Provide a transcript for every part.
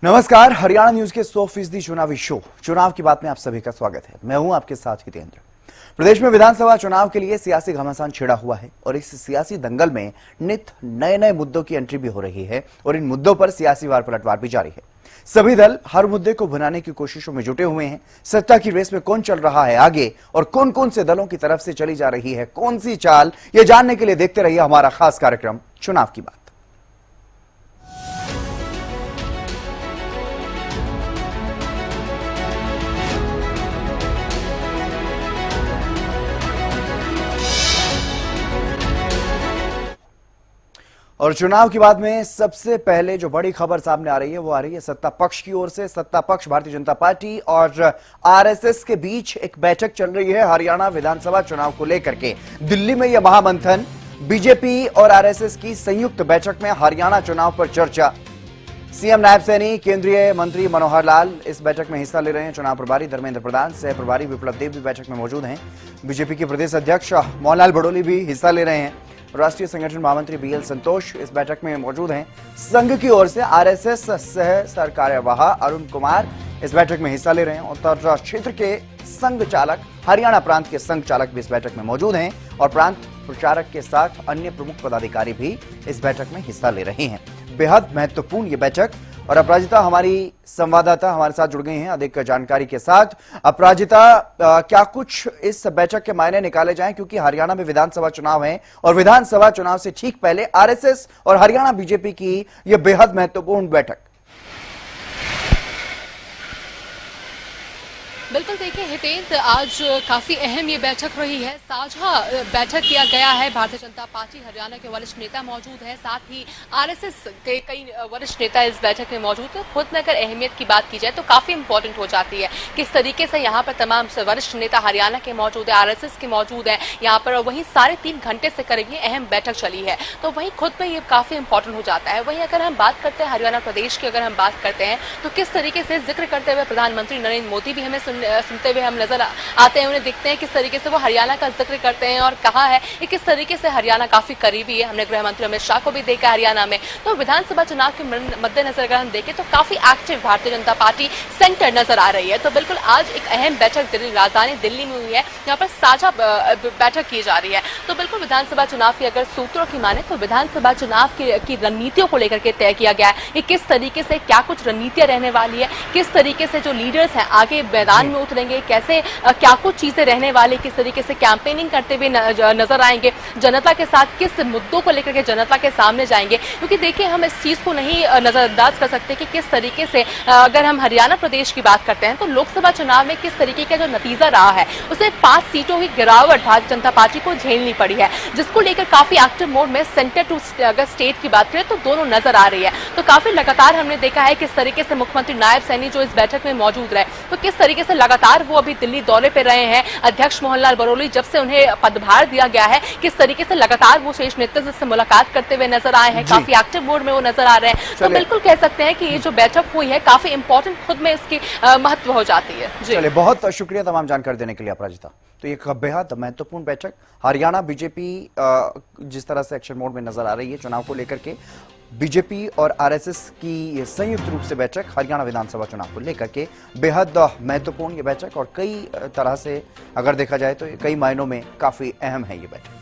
नमस्कार, हरियाणा न्यूज के 100% चुनावी शो चुनाव की बात में आप सभी का स्वागत है। मैं हूं आपके साथ हितेंद्र। प्रदेश में विधानसभा चुनाव के लिए सियासी घमासान छिड़ा हुआ है और इस सियासी दंगल में नित नए नए मुद्दों की एंट्री भी हो रही है और इन मुद्दों पर सियासी वार पलटवार भी जारी है। सभी दल हर मुद्दे को भुनाने की कोशिशों में जुटे हुए हैं। सत्ता की रेस में कौन चल रहा है आगे और कौन कौन से दलों की तरफ से चली जा रही है कौन सी चाल, यह जानने के लिए देखते रहिए हमारा खास कार्यक्रम चुनाव की बात। और चुनाव की बात में सबसे पहले जो बड़ी खबर सामने आ रही है वो आ रही है सत्ता पक्ष की ओर से। सत्ता पक्ष भारतीय जनता पार्टी और आरएसएस के बीच एक बैठक चल रही है हरियाणा विधानसभा चुनाव को लेकर के। दिल्ली में यह महामंथन, बीजेपी और आरएसएस की संयुक्त बैठक में हरियाणा चुनाव पर चर्चा। सीएम नायब सैनी, केंद्रीय मंत्री मनोहर लाल इस बैठक में हिस्सा ले रहे हैं। चुनाव प्रभारी धर्मेंद्र प्रधान, सह प्रभारी विप्लव देव भी बैठक में मौजूद हैं। बीजेपी के प्रदेश अध्यक्ष मोहनलाल बड़ोली भी हिस्सा ले रहे हैं। राष्ट्रीय संगठन महामंत्री बीएल संतोष इस बैठक में मौजूद हैं। संघ की ओर से आरएसएस सह सरकार्यवाह अरुण कुमार इस बैठक में हिस्सा ले रहे हैं। उत्तर क्षेत्र के संघ चालक, हरियाणा प्रांत के संघ चालक भी इस बैठक में मौजूद हैं और प्रांत प्रचारक के साथ अन्य प्रमुख पदाधिकारी भी इस बैठक में हिस्सा ले रहे हैं। बेहद महत्वपूर्ण ये बैठक। और अपराजिता हमारी संवाददाता हमारे साथ जुड़ गई हैं अधिक जानकारी के साथ। अपराजिता, क्या कुछ इस बैठक के मायने निकाले जाएं, क्योंकि हरियाणा में विधानसभा चुनाव है और विधानसभा चुनाव से ठीक पहले आरएसएस और हरियाणा बीजेपी की यह बेहद महत्वपूर्ण बैठक। बिल्कुल, देखिए हितेंद्र, आज काफी अहम ये बैठक रही है। साझा बैठक किया गया है। भारतीय जनता पार्टी हरियाणा के वरिष्ठ नेता मौजूद है, साथ ही आरएसएस के कई वरिष्ठ नेता इस बैठक में मौजूद है। खुद में अगर अहमियत की बात की जाए तो काफी इंपॉर्टेंट हो जाती है किस तरीके से यहाँ पर तमाम वरिष्ठ नेता हरियाणा के मौजूद है, आरएसएस के मौजूद है यहाँ पर। वहीं 3.5 घंटे से करीब ये अहम बैठक चली है, तो वहीं खुद में ये काफी इंपॉर्टेंट हो जाता है। वहीं अगर हम बात करते हैं हरियाणा प्रदेश की, अगर हम बात करते हैं तो किस तरीके से जिक्र करते हुए प्रधानमंत्री नरेंद्र मोदी भी हमें सुनते हुए हम नजर आते हैं, उन्हें दिखते हैं किस तरीके से वो हरियाणा का जिक्र करते हैं और कहा है कि किस तरीके से हरियाणा काफी करीबी है। हमने गृह मंत्री अमित शाह को भी देखा हरियाणा में। तो विधानसभा चुनाव के मद्देनजर अगर हम देखें तो काफी active Bharatiya Janata party centre नजर आ रही है। तो बिल्कुल आज एक अहम बैठक राजधानी दिल्ली में हुई है, यहाँ पर साझा बैठक की जा रही है। तो बिल्कुल विधानसभा चुनाव की अगर सूत्रों की माने तो विधानसभा चुनाव की रणनीतियों को लेकर के तय किया गया है। किस तरीके से क्या कुछ रणनीतियां रहने वाली है, किस तरीके से जो लीडर्स हैं आगे मैदान में उतरेंगे, कैसे क्या कुछ चीजें रहने वाली, किस तरीके से कैंपेनिंग करते हुए नजर आएंगे, जनता के साथ किस मुद्दों को लेकर के जनता के सामने जाएंगे। क्योंकि देखिए हम इस चीज को नहीं नजरअंदाज कर सकते कि किस तरीके से अगर हम हरियाणा प्रदेश की बात करते हैं तो लोकसभा चुनाव में किस तरीके का जो नतीजा रहा है उसे 5 सीटों की गिरावट भारतीय जनता पार्टी को झेलनी पड़ी है, जिसको लेकर काफी एक्टिव मोड में सेंटर टू अगर स्टेट की बात करें तो दोनों नजर आ रही है। तो काफी लगातार हमने देखा है किस तरीके से मुख्यमंत्री नायब सैनी जो इस बैठक में मौजूद रहे, तो किस तरीके से लगातार वो अभी दिल्ली दौरे पे रहे हैं। अध्यक्ष मोहनलाल बड़ोली जब से उन्हें पदभार दिया गया है, किस तरीके से लगातार वो शीर्ष नेतृत्व से मुलाकात करते हुए नजर आए हैं, काफी एक्टिव मोड में वो नजर आ रहे हैं। तो बिल्कुल कह सकते हैं कि ये जो बैठक हुई है काफी इंपॉर्टेंट खुद में इसकी महत्व हो जाती है। चलिए, बहुत शुक्रिया तमाम जानकारी देने के लिए अपराजिता। तो एक बेहद महत्वपूर्ण बैठक हरियाणा बीजेपी जिस तरह से एक्शन मोड में नजर आ रही है चुनाव को लेकर के, बीजेपी और आरएसएस की संयुक्त रूप से बैठक हरियाणा विधानसभा चुनाव को लेकर के बेहद महत्वपूर्ण ये बैठक और कई तरह से अगर देखा जाए तो कई मायनों में काफी अहम है ये बैठक।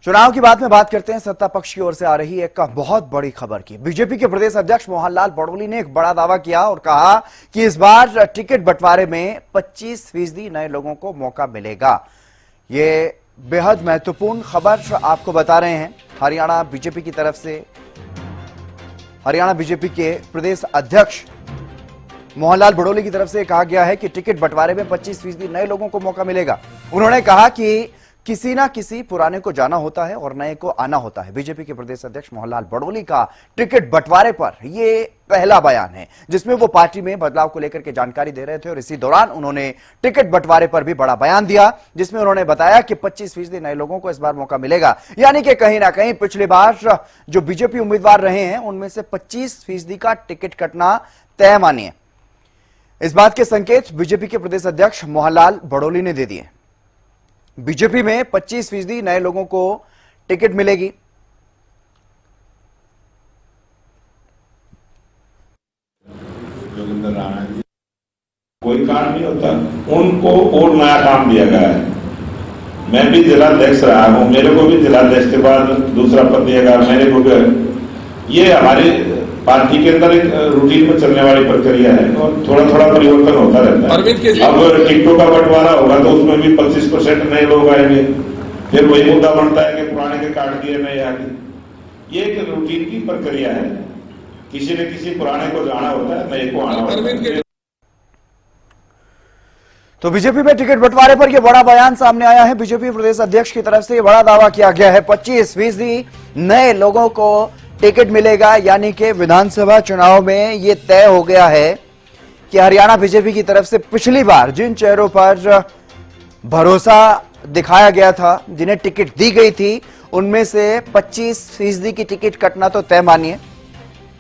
चुनाव की बात में बात करते हैं सत्ता पक्ष की ओर से आ रही एक बहुत बड़ी खबर की। बीजेपी के प्रदेश अध्यक्ष मोहनलाल बड़ोली ने एक बड़ा दावा किया और कहा कि इस बार टिकट बंटवारे में 25% नए लोगों को मौका मिलेगा। ये बेहद महत्वपूर्ण खबर आपको बता रहे हैं हरियाणा बीजेपी की तरफ से। हरियाणा बीजेपी के प्रदेश अध्यक्ष मोहनलाल बड़ोली की तरफ से कहा गया है कि टिकट बंटवारे में 25% नए लोगों को मौका मिलेगा। उन्होंने कहा कि किसी ना किसी पुराने को जाना होता है और नए को आना होता है। बीजेपी के प्रदेश अध्यक्ष मोहनलाल बड़ोली का टिकट बंटवारे पर यह पहला बयान है जिसमें वो पार्टी में बदलाव को लेकर के जानकारी दे रहे थे और इसी दौरान उन्होंने टिकट बंटवारे पर भी बड़ा बयान दिया जिसमें उन्होंने बताया कि 25% नए लोगों को इस बार मौका मिलेगा। यानी कि कहीं ना कहीं पिछली बार जो बीजेपी उम्मीदवार रहे हैं उनमें से 25% का टिकट कटना तय मानिए। इस बात के संकेत बीजेपी के प्रदेश अध्यक्ष मोहनलाल बड़ोली ने दे दिए। बीजेपी में 25% नए लोगों को टिकट मिलेगी। अंदर आना है, कोई काम नहीं होता। उनको और नया काम दिया गया है। मैं भी जिलाध्यक्ष रहा हूँ, मेरे को भी जिलाध्यक्ष के बाद दूसरा पद दिया गया मेरे को। ये हमारी पार्टी के अंदर एक रूटीन में चलने वाली प्रक्रिया है और थोड़ा थोड़ा परिवर्तन होता रहता है। अब टिकटों का बंटवारा होगा तो उसमें भी 25% नए लोग आएंगे, फिर वही मुद्दा बनता है कि पुराने के काट दिए नए आगे। ये एक रूटीन की प्रक्रिया है, किसी न किसी पुराने को जाना होता है, नए को आना होता है। तो बीजेपी में टिकट बंटवारे पर यह बड़ा बयान सामने आया है। बीजेपी प्रदेश अध्यक्ष की तरफ से यह बड़ा दावा किया गया है, 25% नए लोगों को टिकट मिलेगा, यानी कि विधानसभा चुनाव में यह तय हो गया है कि हरियाणा बीजेपी की तरफ से पिछली बार जिन चेहरों पर भरोसा दिखाया गया था, जिन्हें टिकट दी गई थी, उनमें से 25% की टिकट कटना तो तय मानिए,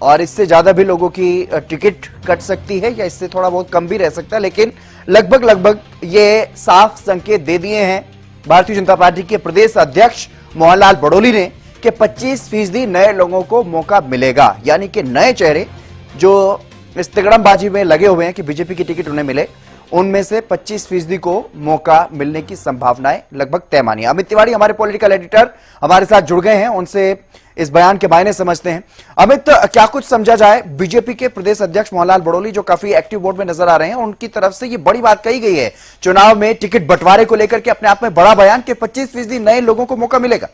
और इससे ज्यादा भी लोगों की टिकट कट सकती है या इससे थोड़ा बहुत कम भी रह सकता है, लेकिन लगभग ये साफ संकेत दे दिए हैं भारतीय जनता पार्टी के प्रदेश अध्यक्ष मोहनलाल बड़ोली ने कि 25% नए लोगों को मौका मिलेगा, यानी कि नए चेहरे जो इस तिकड़मबाजी में लगे हुए हैं कि बीजेपी की टिकट उन्हें मिले, उनमें से 25% को मौका मिलने की संभावनाएं लगभग तय मानिए। अमित तिवारी हमारे पॉलिटिकल एडिटर हमारे साथ जुड़ गए हैं, उनसे इस बयान के मायने समझते हैं। अमित, क्या कुछ समझा जाए? बीजेपी के प्रदेश अध्यक्ष मोहनलाल बड़ोली जो काफी एक्टिव बोर्ड में नजर आ रहे हैं, उनकी तरफ से ये बड़ी बात कही गई है चुनाव में टिकट बंटवारे को लेकर के, अपने आप में बड़ा बयान कि 25% नए लोगों को मौका मिलेगा।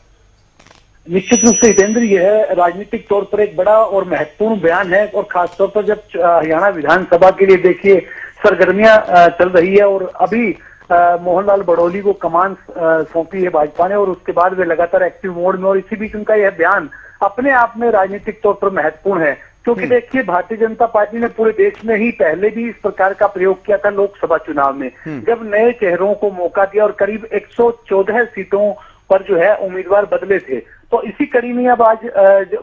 निश्चित रूप से हितेंद्र, यह राजनीतिक तौर पर एक बड़ा और महत्वपूर्ण बयान है, और खासतौर पर जब हरियाणा विधानसभा के लिए देखिए सरगर्मियां चल रही है और अभी मोहनलाल बड़ोली को कमान सौंपी है भाजपा ने और उसके बाद वे लगातार एक्टिव मोड में, और इसी बीच उनका यह बयान अपने आप में राजनीतिक तौर पर महत्वपूर्ण है। क्योंकि देखिए भारतीय जनता पार्टी ने पूरे देश में ही पहले भी इस प्रकार का प्रयोग किया था लोकसभा चुनाव में, जब नए चेहरों को मौका दिया और करीब 114 सीटों पर जो है उम्मीदवार बदले थे। तो इसी कड़ी में अब आज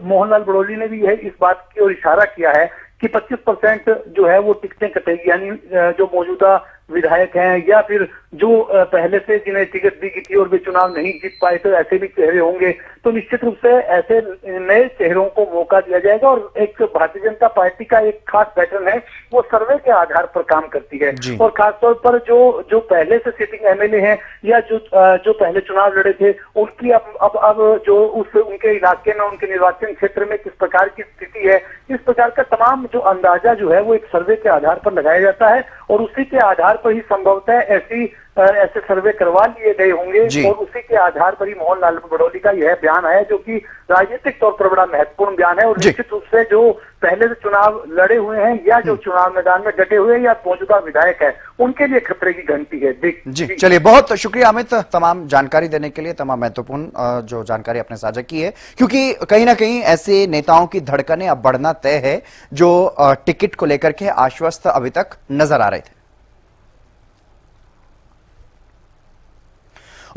मोहनलाल बड़ोली ने भी यह इस बात की ओर इशारा किया है कि 25% जो है वो टिकटें कटेगी, यानी जो मौजूदा विधायक हैं या फिर जो पहले से जिन्हें टिकट दी गई थी और वे चुनाव नहीं जीत पाए तो ऐसे भी चेहरे होंगे, तो निश्चित रूप से ऐसे नए चेहरों को मौका दिया जाएगा। और एक भारतीय जनता पार्टी का एक खास पैटर्न है, वो सर्वे के आधार पर काम करती है, और खासतौर पर जो पहले से सिटिंग एमएलए हैं या जो पहले चुनाव लड़े थे, उनकी अब जो उनके इलाके में, उनके निर्वाचन क्षेत्र में किस प्रकार की स्थिति है, इस प्रकार का तमाम जो अंदाजा जो है वो एक सर्वे के आधार पर लगाया जाता है, और उसी के आधार पर ही संभवतः ऐसे सर्वे करवा लिए गए होंगे, और उसी के आधार पर ही मोहनलाल बड़ोली का यह बयान है, जो कि राजनीतिक तौर पर बड़ा महत्वपूर्ण बयान है। और निश्चित रूप से जो पहले से चुनाव लड़े हुए हैं या जो चुनाव मैदान में डटे हुए हैं या मौजूदा विधायक है, उनके लिए खतरे की घंटी है। जी चलिए, बहुत शुक्रिया अमित तमाम जानकारी देने के लिए, तमाम महत्वपूर्ण जो जानकारी आपने साझा की है, क्योंकि कहीं ना कहीं ऐसे नेताओं की धड़कनें अब बढ़ना तय है जो टिकट को लेकर के आश्वस्त अभी तक नजर आ रहे थे।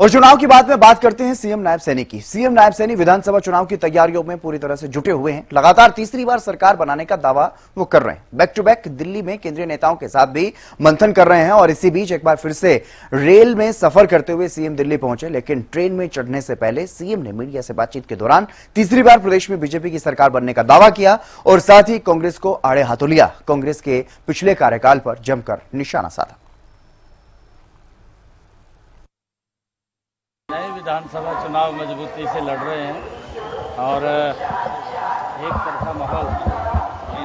और चुनाव की बात में बात करते हैं सीएम नायब सैनी की। सीएम नायब सैनी विधानसभा चुनाव की तैयारियों में पूरी तरह से जुटे हुए हैं, लगातार तीसरी बार सरकार बनाने का दावा वो कर रहे हैं। बैक टू बैक दिल्ली में केंद्रीय नेताओं के साथ भी मंथन कर रहे हैं, और इसी बीच एक बार फिर से रेल में सफर करते हुए सीएम दिल्ली पहुंचे, लेकिन ट्रेन में चढ़ने से पहले सीएम ने मीडिया से बातचीत के दौरान तीसरी बार प्रदेश में बीजेपी की सरकार बनने का दावा किया और साथ ही कांग्रेस को आड़े हाथों लिया, कांग्रेस के पिछले कार्यकाल पर जमकर निशाना साधा। नए विधानसभा चुनाव मजबूती से लड़ रहे हैं और एक तरफा माहौल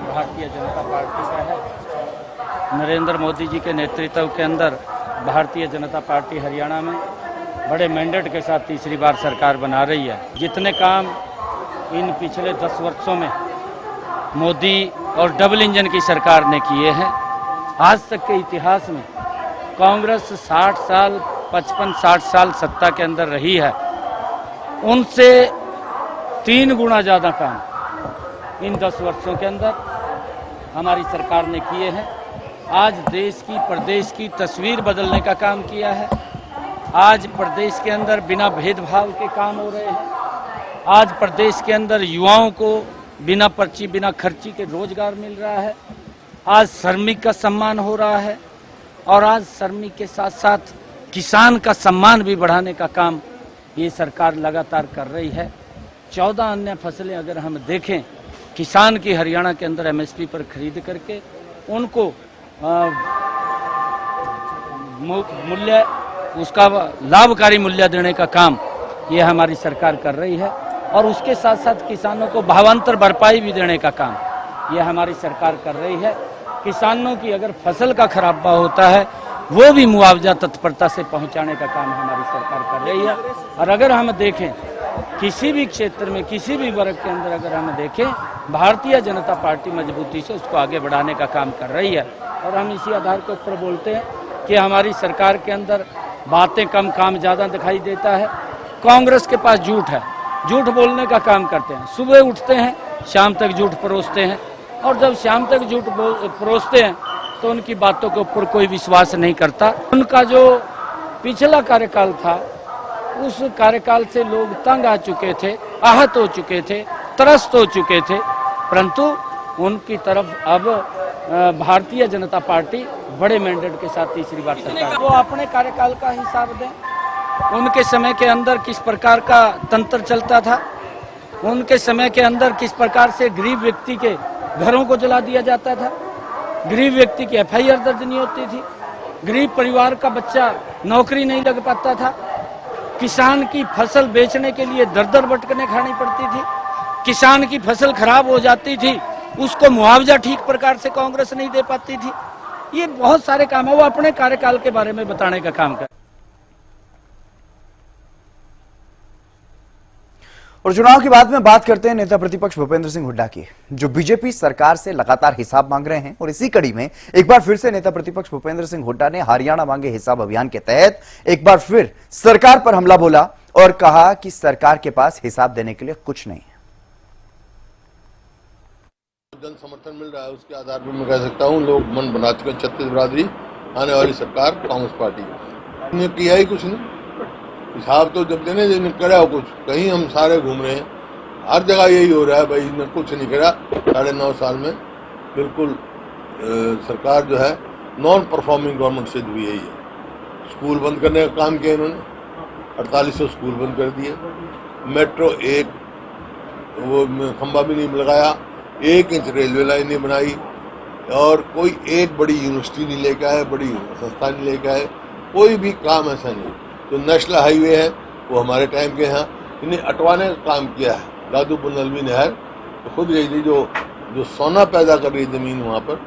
भारतीय जनता पार्टी का है। नरेंद्र मोदी जी के नेतृत्व के अंदर भारतीय जनता पार्टी हरियाणा में बड़े मैंडेट के साथ तीसरी बार सरकार बना रही है। जितने काम इन पिछले 10 वर्षों में मोदी और डबल इंजन की सरकार ने किए हैं, आज तक के इतिहास में कांग्रेस 55-60 साल सत्ता के अंदर रही है, उनसे 3 गुना ज़्यादा काम इन 10 वर्षों के अंदर हमारी सरकार ने किए हैं। आज देश की प्रदेश की तस्वीर बदलने का काम किया है। आज प्रदेश के अंदर बिना भेदभाव के काम हो रहे हैं। आज प्रदेश के अंदर युवाओं को बिना पर्ची बिना खर्ची के रोजगार मिल रहा है। आज श्रमिक का सम्मान हो रहा है, और आज श्रमिक के साथ साथ किसान का सम्मान भी बढ़ाने का काम ये सरकार लगातार कर रही है। 14 अन्य फसलें अगर हम देखें, किसान की हरियाणा के अंदर एमएसपी पर खरीद करके उनको मूल्य, उसका लाभकारी मूल्य देने का काम ये हमारी सरकार कर रही है। और उसके साथ साथ किसानों को भावांतर भरपाई भी देने का काम ये हमारी सरकार कर रही है। किसानों की अगर फसल का खराबा होता है वो भी मुआवजा तत्परता से पहुंचाने का काम हमारी सरकार कर रही है। और अगर हम देखें किसी भी क्षेत्र में, किसी भी वर्ग के अंदर अगर हम देखें, भारतीय जनता पार्टी मजबूती से उसको आगे बढ़ाने का काम कर रही है। और हम इसी आधार के ऊपर बोलते हैं कि हमारी सरकार के अंदर बातें कम, काम ज़्यादा दिखाई देता है। कांग्रेस के पास झूठ है, झूठ बोलने का काम करते हैं। सुबह उठते हैं, शाम तक झूठ परोसते हैं, और जब शाम तक झूठ परोसते हैं तो उनकी बातों के ऊपर कोई विश्वास नहीं करता। उनका जो पिछला कार्यकाल था, उस कार्यकाल से लोग तंग आ चुके थे, आहत हो चुके थे, त्रस्त हो चुके थे, परंतु उनकी तरफ अब भारतीय जनता पार्टी बड़े मैंडेट के साथ तीसरी बार सरकार, वो अपने कार्यकाल का हिसाब दें। उनके समय के अंदर किस प्रकार का तंत्र चलता था, उनके समय के अंदर किस प्रकार से गरीब व्यक्ति के घरों को जला दिया जाता था, गरीब व्यक्ति की FIR दर्ज नहीं होती थी, गरीब परिवार का बच्चा नौकरी नहीं लग पाता था, किसान की फसल बेचने के लिए दर दर भटकने खानी पड़ती थी, किसान की फसल खराब हो जाती थी, उसको मुआवजा ठीक प्रकार से कांग्रेस नहीं दे पाती थी। ये बहुत सारे काम है, वो अपने कार्यकाल के बारे में बताने का काम कर। और चुनाव की बाद में बात करते हैं नेता प्रतिपक्ष भूपेंद्र सिंह हुड्डा की, जो बीजेपी सरकार से लगातार हिसाब मांग रहे हैं। और इसी कड़ी में एक बार फिर से नेता प्रतिपक्ष भूपेंद्र सिंह हुड्डा ने हरियाणा मांगे हिसाब अभियान के तहत एक बार फिर सरकार पर हमला बोला और कहा कि सरकार के पास हिसाब देने के लिए कुछ नहीं है। जन समर्थन मिल रहा है, उसके आधार पर मैं कह सकता हूँ लोग मन बना चुके हैं। छत्तीस बिरादरी आने वाली सरकार कांग्रेस पार्टी ने किया ही कुछ नहीं। हिसाब तो जब देने करा हो कुछ, कहीं हम सारे घूम रहे हैं, हर जगह यही हो रहा है, भाई इसने कुछ नहीं करा 9.5 साल में। बिल्कुल सरकार जो है नॉन परफॉर्मिंग गवर्नमेंट से जुड़ी यही है। स्कूल बंद करने का काम किया इन्होंने, 4800 स्कूल बंद कर दिए। मेट्रो एक वो खंबा भी नहीं लगाया, 1 इंच रेलवे लाइन नहीं बनाई, और कोई एक बड़ी यूनिवर्सिटी नहीं लेके आए, बड़ी संस्था नहीं लेके आए, कोई भी काम ऐसा नहीं। जो नेशनल हाईवे है वो हमारे टाइम के यहाँ इन्हें अटवाने का काम किया है। दादूपुर नलवी नहर तो खुद यही थी जो सोना पैदा कर रही जमीन वहाँ पर,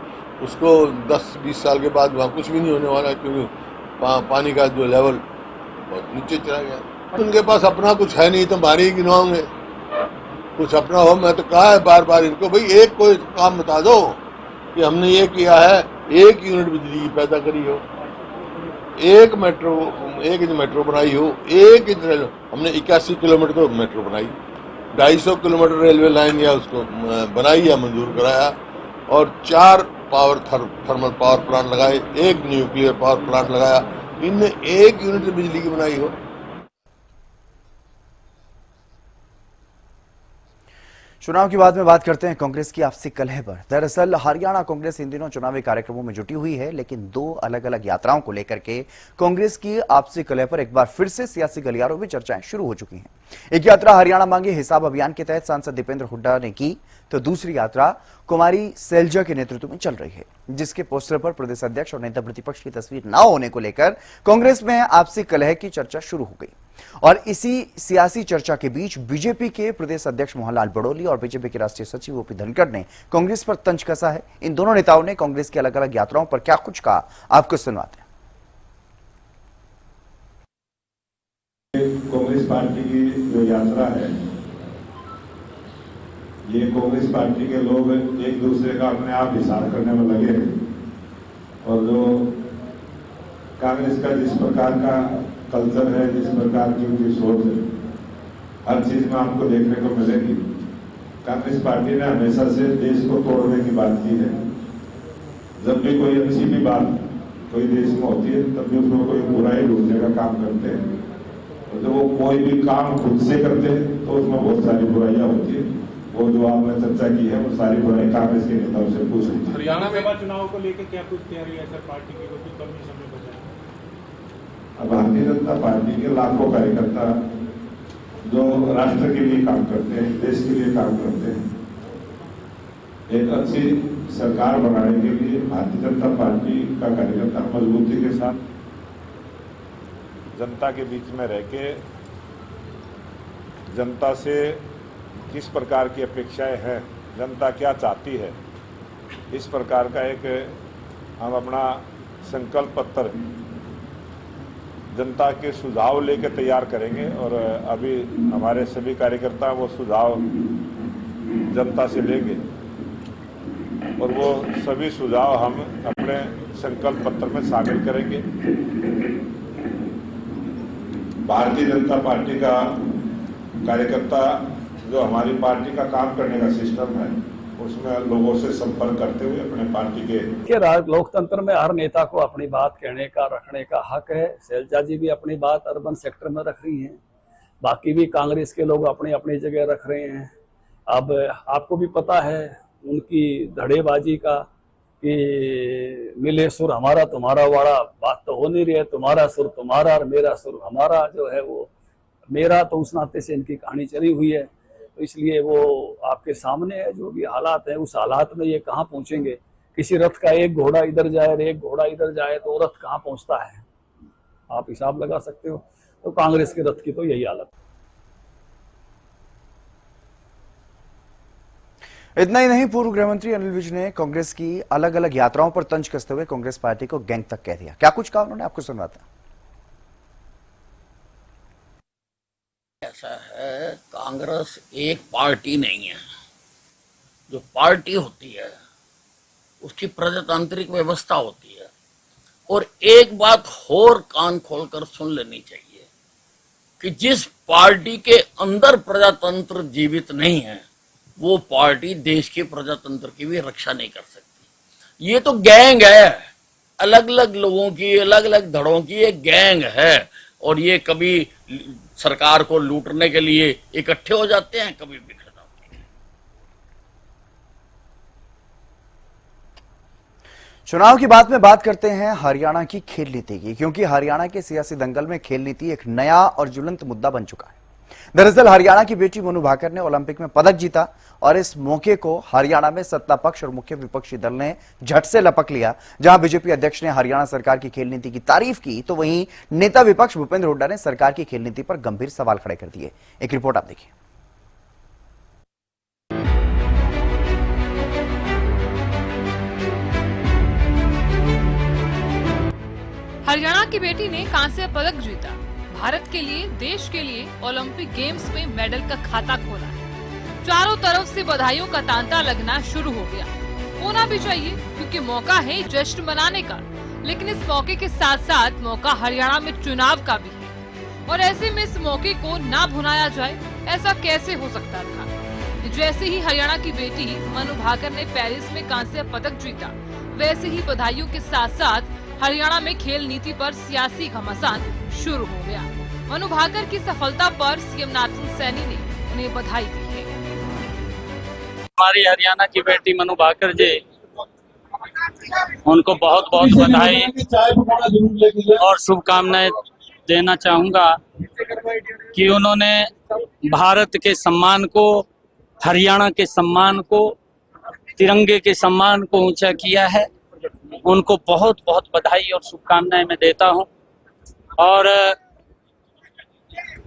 उसको 10-20 साल के बाद वहाँ कुछ भी नहीं होने वाला, क्योंकि पानी का जो लेवल बहुत नीचे चला गया। उनके पास अपना कुछ है नहीं तो मारे ही गिनवाओगे। कुछ अपना हो, मैं तो कहा है बार बार इनको, भाई एक कोई काम बता दो कि हमने ये किया है, 1 यूनिट बिजली पैदा करी हो, 1 इंच मेट्रो बनाई हो, 1 इंच रेलवे, हमने 81 किलोमीटर तो मेट्रो बनाई, 250 किलोमीटर रेलवे लाइन या उसको बनाई या मंजूर कराया, और 4 थर्मल पावर प्लांट लगाए, 1 न्यूक्लियर पावर प्लांट लगाया। इनने 1 यूनिट बिजली की बनाई हो। चुनाव की बाद में बात करते हैं कांग्रेस की आपसी कलह पर। दरअसल हरियाणा कांग्रेस इन दिनों चुनावी कार्यक्रमों में जुटी हुई है, लेकिन 2 अलग अलग यात्राओं को लेकर के कांग्रेस की आपसी कलह पर एक बार फिर से सियासी गलियारों में चर्चाएं शुरू हो चुकी हैं। एक यात्रा हरियाणा मांगे हिसाब अभियान के तहत सांसद दीपेंद्र हुड्डा ने की, तो दूसरी यात्रा कुमारी सैलजा के नेतृत्व में चल रही है, जिसके पोस्टर पर प्रदेश अध्यक्ष और नेता प्रतिपक्ष की तस्वीर न होने को लेकर कांग्रेस में आपसी कलह की चर्चा शुरू हो गई। और इसी सियासी चर्चा के बीच बीजेपी के प्रदेश अध्यक्ष मोहनलाल बड़ोली और बीजेपी के राष्ट्रीय सचिव ओपी धनखड़ ने कांग्रेस पर तंज कसा है। इन दोनों नेताओं ने कांग्रेस की अलग अलग यात्राओं पर क्या कुछ कहा, आपको सुनवाते हैं। कांग्रेस पार्टी की जो यात्रा है, ये कांग्रेस पार्टी के लोग एक दूसरे का अपने आप हिसाब करने में लगे हैं, और जो कांग्रेस का जिस प्रकार का कल्चर है, जिस प्रकार की उनकी सोच है, हर चीज में आपको देखने को मिलेगी। कांग्रेस पार्टी ने हमेशा से देश को तोड़ने की बात की है। जब भी कोई अच्छी भी बात कोई देश में होती है, तब भी उसमें कोई बुराई ढूंढने का काम करते हैं। और जब वो कोई भी काम खुद से करते हैं तो उसमें बहुत सारी बुराइयां होती है। वो जो आपने चर्चा की है, वो सारी बुराई कांग्रेस के नेताओं से पूछ रही थी। हरियाणा में चुनाव को लेकर क्या कुछ तैयारी है सर पार्टी की, क्योंकि कम ही समय बचा है? अब भारतीय जनता पार्टी के लाखों कार्यकर्ता जो राष्ट्र के लिए काम करते हैं, देश के लिए काम करते हैं, एक अच्छी सरकार बनाने के लिए भारतीय जनता पार्टी का कार्यकर्ता मजबूती के साथ जनता के बीच में रह के जनता से किस प्रकार की अपेक्षाएं हैं, जनता क्या चाहती है, इस प्रकार का एक हम अपना संकल्प पत्र जनता के सुझाव लेकर तैयार करेंगे। और अभी हमारे सभी कार्यकर्ता वो सुझाव जनता से लेंगे और वो सभी सुझाव हम अपने संकल्प पत्र में शामिल करेंगे। भारतीय जनता पार्टी का कार्यकर्ता जो हमारी पार्टी का काम करने का सिस्टम है उसमें लोगों से संपर्क करते हुए अपने पार्टी के लोकतंत्र में हर नेता को अपनी बात कहने का रखने का हक है। शैलजा जी भी अपनी बात अर्बन सेक्टर में रख रही हैं, बाकी भी कांग्रेस के लोग अपनी अपनी जगह रख रहे हैं। अब आपको भी पता है उनकी धड़ेबाजी का कि मिले सुर हमारा तुम्हारा वाड़ा, बात तो हो नहीं रही है। तुम्हारा सुर तुम्हारा और मेरा सुर हमारा जो है वो मेरा, तो उस नाते से इनकी कहानी चली हुई है। तो इसलिए वो आपके सामने है, जो भी हालात है उस हालात में ये कहाँ पहुंचेंगे। किसी रथ का एक घोड़ा इधर जाए और एक घोड़ा इधर जाए तो रथ कहाँ पहुंचता है, आप हिसाब लगा सकते हो। तो कांग्रेस के रथ की तो यही हालत। इतना ही नहीं, पूर्व गृहमंत्री अनिल विज ने कांग्रेस की अलग अलग यात्राओं पर तंज कसते हुए कांग्रेस पार्टी को गैंग तक कह दिया। क्या कुछ कहा उन्होंने, आपको सुनवाता। ऐसा है, कांग्रेस एक पार्टी नहीं है। जो पार्टी होती है उसकी प्रजातांत्रिक व्यवस्था होती है। और एक बात और कान खोलकर सुन लेनी चाहिए कि जिस पार्टी के अंदर प्रजातंत्र जीवित नहीं है वो पार्टी देश के प्रजातंत्र की भी रक्षा नहीं कर सकती। ये तो गैंग है, अलग अलग लोगों की, अलग अलग धड़ों की एक गैंग है। और ये कभी सरकार को लूटने के लिए इकट्ठे हो जाते हैं, कभी बिखर जाते हैं। चुनाव की बात में बात करते हैं हरियाणा की खेल नीति की, क्योंकि हरियाणा के सियासी दंगल में खेल नीति एक नया और ज्वलंत मुद्दा बन चुका है। दरअसल हरियाणा की बेटी मनु भाकर ने ओलंपिक में पदक जीता और इस मौके को हरियाणा में सत्ता पक्ष और मुख्य विपक्षी दल ने झट से लपक लिया। जहां बीजेपी अध्यक्ष ने हरियाणा सरकार की खेल नीति की तारीफ की, तो वहीं नेता विपक्ष भूपेंद्र हुड्डा ने सरकार की खेल नीति पर गंभीर सवाल खड़े कर दिए। एक रिपोर्ट आप देखिए। हरियाणा की बेटी ने कांस्य पदक जीता। भारत के लिए, देश के लिए ओलंपिक गेम्स में मेडल का खाता खोला है। चारों तरफ से बधाइयों का तांता लगना शुरू हो गया। होना भी चाहिए, क्योंकि मौका है जश्न मनाने का। लेकिन इस मौके के साथ साथ मौका हरियाणा में चुनाव का भी है, और ऐसे में इस मौके को ना भुनाया जाए, ऐसा कैसे हो सकता था। जैसे ही हरियाणा की बेटी मनु भाकर ने पेरिस में कांस्य पदक जीता, वैसे ही बधाइयों के साथ साथ हरियाणा में खेल नीति पर सियासी घमासान शुरू हो गया। मनु भाकर की सफलता पर सीएम नारायण सैनी ने उन्हें बधाई दी है। हमारी हरियाणा की बेटी मनु भाकर जी, उनको बहुत बहुत बधाई और शुभकामनाएं देना चाहूंगा कि उन्होंने भारत के सम्मान को, हरियाणा के सम्मान को, तिरंगे के सम्मान को ऊंचा किया है। उनको बहुत बहुत बधाई और शुभकामनाएं मैं देता हूं। और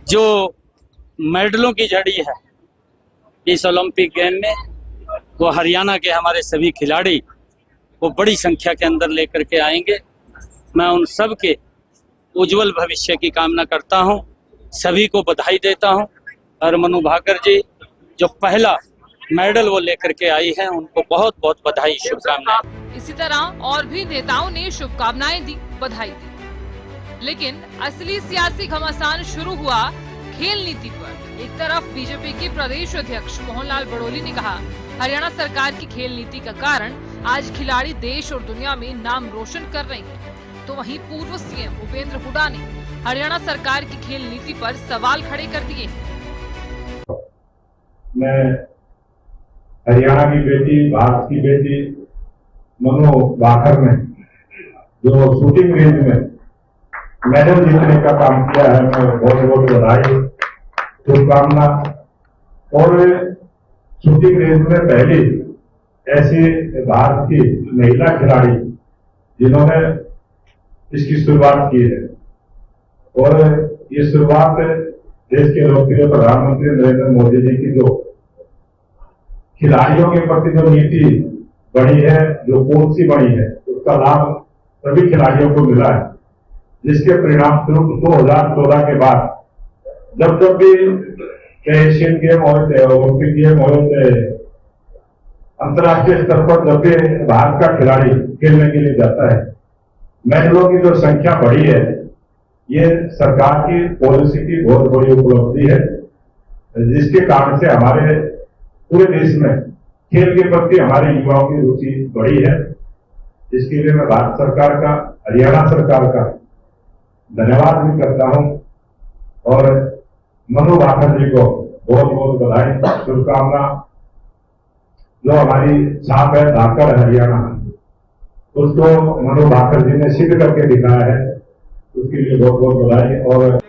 जो मेडलों की झड़ी है इस ओलंपिक गेम में, वो हरियाणा के हमारे सभी खिलाड़ी वो बड़ी संख्या के अंदर लेकर के आएंगे। मैं उन सब के उज्जवल भविष्य की कामना करता हूं, सभी को बधाई देता हूं। और मनु भाकर जी जो पहला मेडल वो लेकर के आई हैं, उनको बहुत बहुत बधाई, शुभकामनाएं। इसी तरह और भी नेताओं ने शुभकामनाएं दी, बधाई दी। लेकिन असली सियासी घमासान शुरू हुआ खेल नीति पर। एक तरफ बीजेपी के प्रदेश अध्यक्ष मोहनलाल बड़ोली ने कहा, हरियाणा सरकार की खेल नीति का कारण आज खिलाड़ी देश और दुनिया में नाम रोशन कर रहे हैं। तो वहीं पूर्व सीएम भूपेंद्र हुड्डा ने हरियाणा सरकार की खेल नीति पर सवाल खड़े कर दिए। मैं हरियाणा की बेटी, भारत की बेटी मनु भाकर ने जो शूटिंग रेंज में मेडल जीतने का काम किया है, मैं बहुत बहुत बधाई, शुभकामना। और शूटिंग रेंज में पहली ऐसे भारत की महिला खिलाड़ी जिन्होंने इसकी शुरुआत की है, और ये शुरुआत देश के लोकप्रिय प्रधानमंत्री नरेंद्र मोदी जी की जो खिलाड़ियों के प्रति जो नीति बनी है, जो पॉलिसी बनी है, उसका लाभ सभी खिलाड़ियों को मिला है, जिसके परिणाम स्वरूप 2014 के बाद जब जब भी एशियन गेम हुए थे, ओलंपिक गेम हुए थे, अंतर्राष्ट्रीय स्तर पर जब भी भारत का खिलाड़ी खेलने के लिए जाता है, मेडलों की जो संख्या बढ़ी है, ये सरकार की पॉलिसी की बहुत बड़ी उपलब्धि है, जिसके कारण से हमारे पूरे देश में खेल के प्रति हमारे युवाओं की रुचि बढ़ी है। इसके लिए मैं भारत सरकार का, हरियाणा सरकार का धन्यवाद भी करता हूं, और मनु भाकर जी को बहुत बहुत बधाई, शुभकामना। जो हमारी छाप है धाकर हरियाणा, उसको मनु भाकर जी ने सिद्ध करके दिखाया है, उसके लिए बहुत बहुत बधाई। और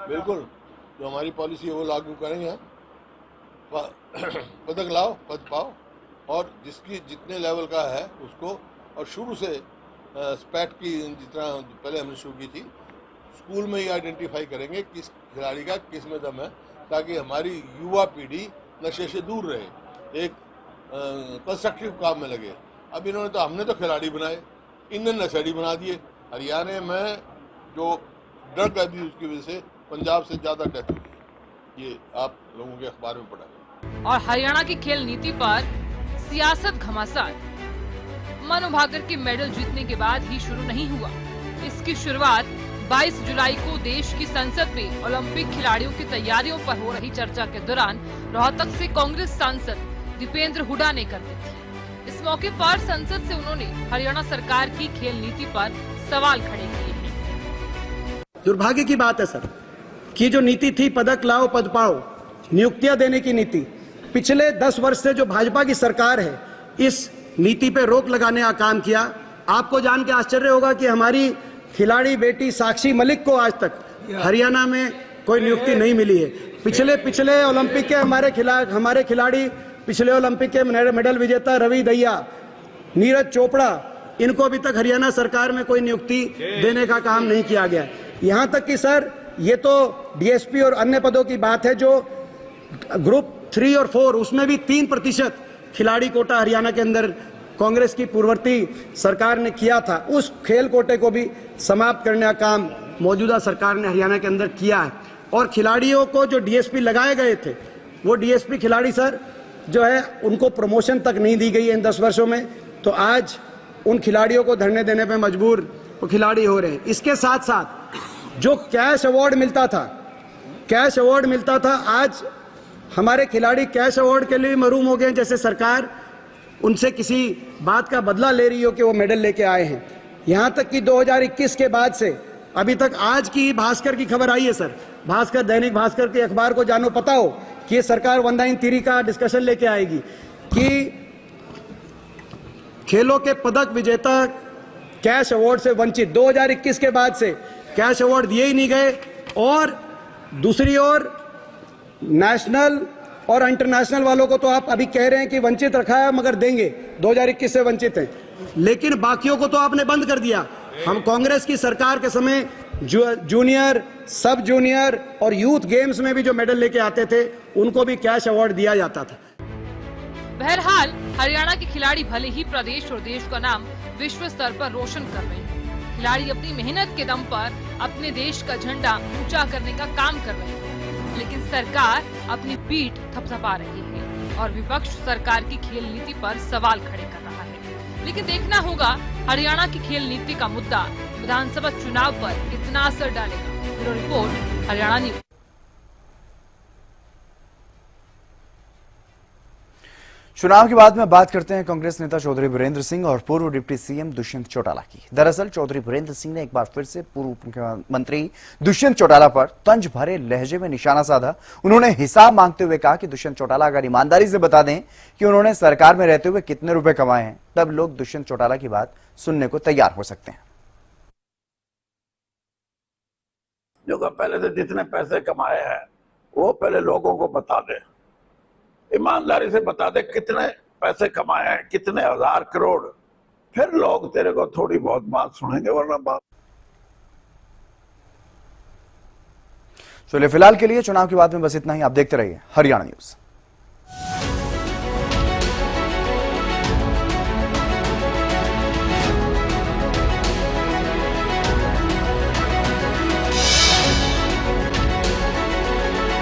बिल्कुल जो हमारी पॉलिसी है वो लागू करेंगे। पदक लाओ, पद पाओ, और जिसकी जितने लेवल का है उसको, और शुरू से स्पैट की जितना पहले हमने शुरू की थी, स्कूल में ही आइडेंटिफाई करेंगे किस खिलाड़ी का किस में दम है, ताकि हमारी युवा पीढ़ी नशे से दूर रहे, एक कंस्ट्रक्टिव काम में लगे। अब हमने तो खिलाड़ी बनाए, इनने नशेड़ी बना दिए। हरियाणा में जो ड्रग अब्यूज की वजह से पंजाब से ज्यादा डेथ हुई, ये आप लोगों के अखबार में पढ़ा है। और हरियाणा की खेल नीति पर सियासत घमासान मनु भाकर के मेडल जीतने के बाद ही शुरू नहीं हुआ। इसकी शुरुआत 22 जुलाई को देश की संसद में ओलंपिक खिलाड़ियों की तैयारियों पर हो रही चर्चा के दौरान रोहतक से कांग्रेस सांसद दीपेंद्र हुडा ने कर दी थी। इस मौके पर संसद से उन्होंने हरियाणा सरकार की खेल नीति पर सवाल खड़े किए हैं। दुर्भाग्य की बात है सर कि जो नीति थी पदक लाओ पद पाओ, नियुक्तियां देने की नीति, पिछले 10 वर्ष से जो भाजपा की सरकार है इस नीति पे रोक लगाने का काम किया। आपको जान के आश्चर्य होगा कि हमारी खिलाड़ी बेटी साक्षी मलिक को आज तक हरियाणा में कोई नियुक्ति नहीं मिली है। पिछले ओलंपिक के हमारे खिलाड़ी, पिछले ओलंपिक के मेडल विजेता रवि दहिया, नीरज चोपड़ा, इनको अभी तक हरियाणा सरकार में कोई नियुक्ति देने का काम नहीं किया गया। यहां तक कि सर ये तो डीएसपी और अन्य पदों की बात है, जो ग्रुप 3 और 4 उसमें भी 3% खिलाड़ी कोटा हरियाणा के अंदर कांग्रेस की पूर्ववर्ती सरकार ने किया था। उस खेल कोटे को भी समाप्त करने का काम मौजूदा सरकार ने हरियाणा के अंदर किया है। और खिलाड़ियों को जो डीएसपी लगाए गए थे, वो डीएसपी खिलाड़ी सर जो है उनको प्रमोशन तक नहीं दी गई है इन 10 वर्षों में। तो आज उन खिलाड़ियों को धरने देने पे मजबूर वो खिलाड़ी हो रहे हैं। इसके साथ साथ जो कैश अवार्ड मिलता था, आज हमारे खिलाड़ी कैश अवार्ड के लिए महरूम हो गए। जैसे सरकार उनसे किसी बात का बदला ले रही हो कि वो मेडल लेके आए हैं। यहां तक कि 2021 के बाद से अभी तक, आज की भास्कर की खबर आई है सर, भास्कर, दैनिक भास्कर के अखबार को जानो पता हो कि ये सरकार 193 का डिस्कशन लेके आएगी कि खेलों के पदक विजेता कैश अवार्ड से वंचित। 2021 के बाद से कैश अवार्ड दिए ही नहीं गए, और दूसरी ओर नेशनल और इंटरनेशनल वालों को तो आप अभी कह रहे हैं कि वंचित रखा है मगर देंगे, 2021 से वंचित हैं, लेकिन बाकियों को तो आपने बंद कर दिया। हम कांग्रेस की सरकार के समय जूनियर, सब जूनियर और यूथ गेम्स में भी जो मेडल लेके आते थे उनको भी कैश अवार्ड दिया जाता था। बहरहाल हरियाणा के खिलाड़ी भले ही प्रदेश और देश का नाम विश्व स्तर पर रोशन कर रहे हैं, खिलाड़ी अपनी मेहनत के दम पर अपने देश का झंडा ऊंचा करने का काम कर रहे हैं, लेकिन सरकार अपनी पीठ थपथपा रही है और विपक्ष सरकार की खेल नीति पर सवाल खड़े कर रहा है। लेकिन देखना होगा हरियाणा की खेल नीति का मुद्दा विधानसभा चुनाव पर कितना असर डालेगा। Bureau report, Haryana news. चुनाव के बाद में बात करते हैं कांग्रेस नेता चौधरी बीरेंद्र सिंह और पूर्व डिप्टी सीएम दुष्यंत चौटाला की। दरअसल चौधरी बीरेंद्र सिंह ने एक बार फिर से पूर्व मुख्यमंत्री दुष्यंत चौटाला पर तंज भरे लहजे में निशाना साधा। उन्होंने हिसाब मांगते हुए कहा कि दुष्यंत चौटाला अगर ईमानदारी से बता दें कि उन्होंने सरकार में रहते हुए कितने रुपए कमाए हैं, तब लोग दुष्यंत चौटाला की बात सुनने को तैयार हो सकते हैं। जो पहले से जितने पैसे कमाए हैं वो पहले लोगों को बता दे। ईमानदारी से बता दे कितने पैसे कमाए हैं, कितने हजार करोड़, फिर लोग तेरे को थोड़ी बहुत बात सुनेंगे, वरना बात। चलिए फिलहाल के लिए चुनाव की बात में बस इतना ही। आप देखते रहिए हरियाणा न्यूज।